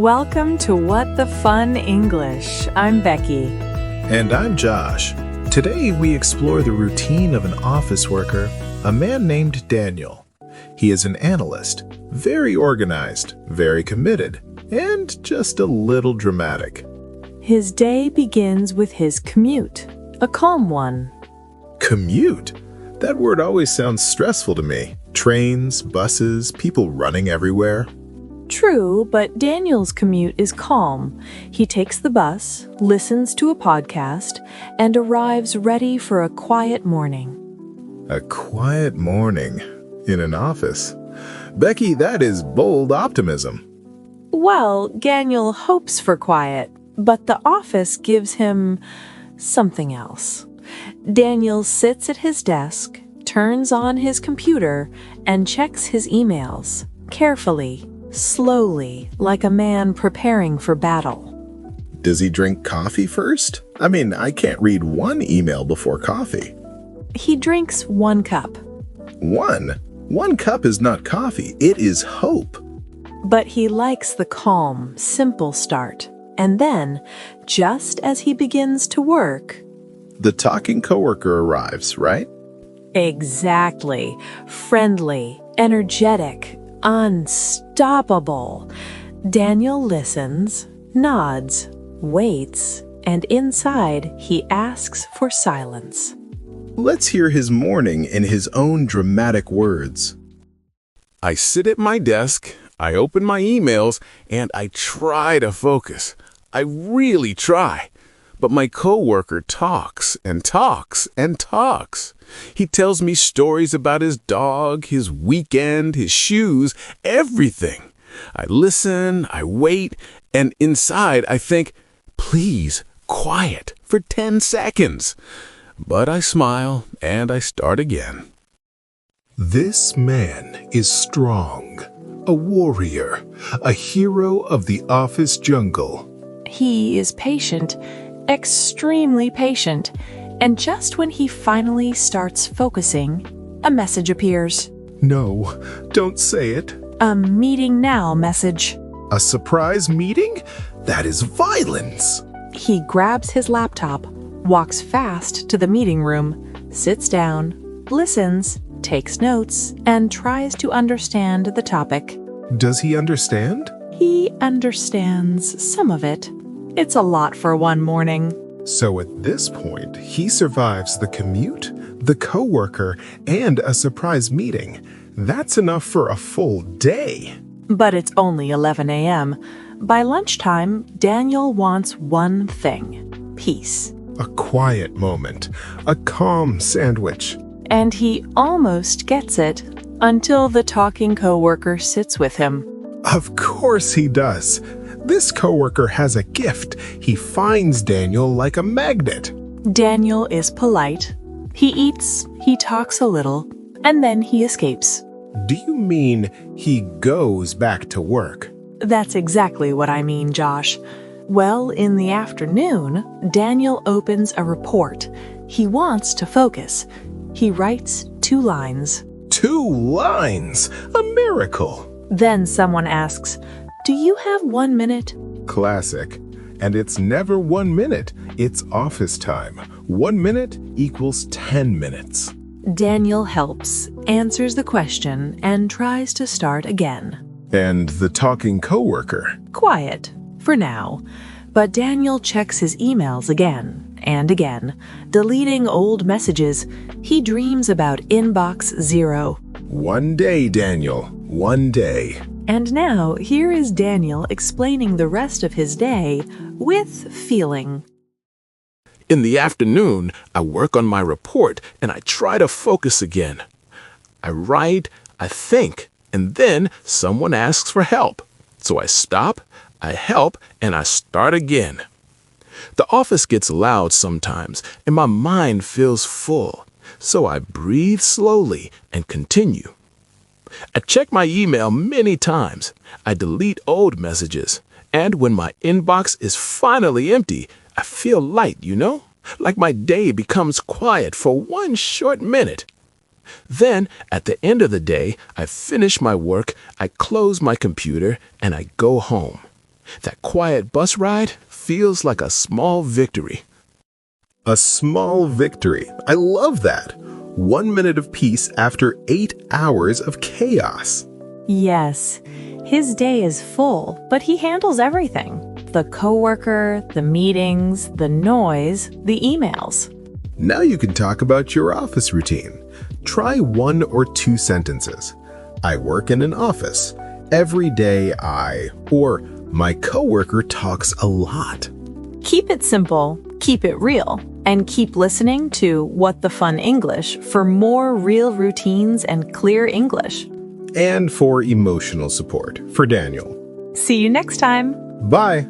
Welcome to What the Fun English. I'm Becky. And I'm Josh. Today we explore the routine of an office worker, a man named Daniel. He is an analyst, very organized, very committed, and just a little dramatic. His day begins with his commute, a calm one. Commute? That word always sounds stressful to me. Trains, buses, people running everywhere. True, but Daniel's commute is calm. He takes the bus, listens to a podcast, and arrives ready for a quiet morning. A quiet morning in an office. Becky, that is bold optimism. Well, Daniel hopes for quiet, but the office gives him something else. Daniel sits at his desk, turns on his computer, and checks his emails, carefully, slowly, like a man preparing for battle. Does he drink coffee first? I can't read one email before coffee. He drinks 1 cup. One? 1 cup is not coffee, it is hope. But he likes the calm, simple start. And then, just as he begins to work... The talking coworker arrives, right? Exactly. Friendly, energetic, unstoppable. Daniel listens, nods, waits, and inside he asks for silence. Let's hear his morning in his own dramatic words. I sit at my desk, I open my emails, and I try to focus. I really try. But my coworker talks and talks and talks. He tells me stories about his dog, his weekend, his shoes, everything. I listen, I wait, and inside I think, please, quiet for 10 seconds. But I smile and I start again. This man is strong, a warrior, a hero of the office jungle. He is patient, extremely patient, and just when he finally starts focusing, a message appears. No, don't say it. A meeting now message. A surprise meeting? That is violence. He grabs his laptop, walks fast to the meeting room, sits down, listens, takes notes, and tries to understand the topic. Does he understand? He understands some of it. It's a lot for one morning. So at this point, he survives the commute, the coworker, and a surprise meeting. That's enough for a full day. But it's only 11 a.m. By lunchtime, Daniel wants one thing: peace. A quiet moment, a calm sandwich. And he almost gets it until the talking coworker sits with him. Of course he does. This coworker has a gift. He finds Daniel like a magnet. Daniel is polite. He eats, he talks a little, and then he escapes. Do you mean he goes back to work? That's exactly what I mean, Josh. Well, in the afternoon, Daniel opens a report. He wants to focus. He writes 2 lines. 2 lines? A miracle. Then someone asks, "Do you have 1 minute?" Classic. And it's never 1 minute. It's office time. 1 minute equals 10 minutes. Daniel helps, answers the question, and tries to start again. And the talking coworker? Quiet, for now. But Daniel checks his emails again and again, deleting old messages. He dreams about inbox 0. One day, Daniel. One day. And now, here is Daniel explaining the rest of his day with feeling. In the afternoon, I work on my report and I try to focus again. I write, I think, and then someone asks for help. So I stop, I help, and I start again. The office gets loud sometimes and my mind feels full. So I breathe slowly and continue. I check my email many times. I delete old messages. And when my inbox is finally empty, I feel light, like my day becomes quiet for 1 short minute. Then, at the end of the day, I finish my work, I close my computer, and I go home. That quiet bus ride feels like a small victory. A small victory. I love that. 1 minute of peace after 8 hours of chaos. Yes, his day is full, but he handles everything. The coworker, the meetings, the noise, the emails. Now you can talk about your office routine. Try 1 or 2 sentences. I work in an office. Every day or my coworker talks a lot. Keep it simple, keep it real, and keep listening to What the Fun English for more real routines and clear English. And for emotional support for Daniel. See you next time. Bye.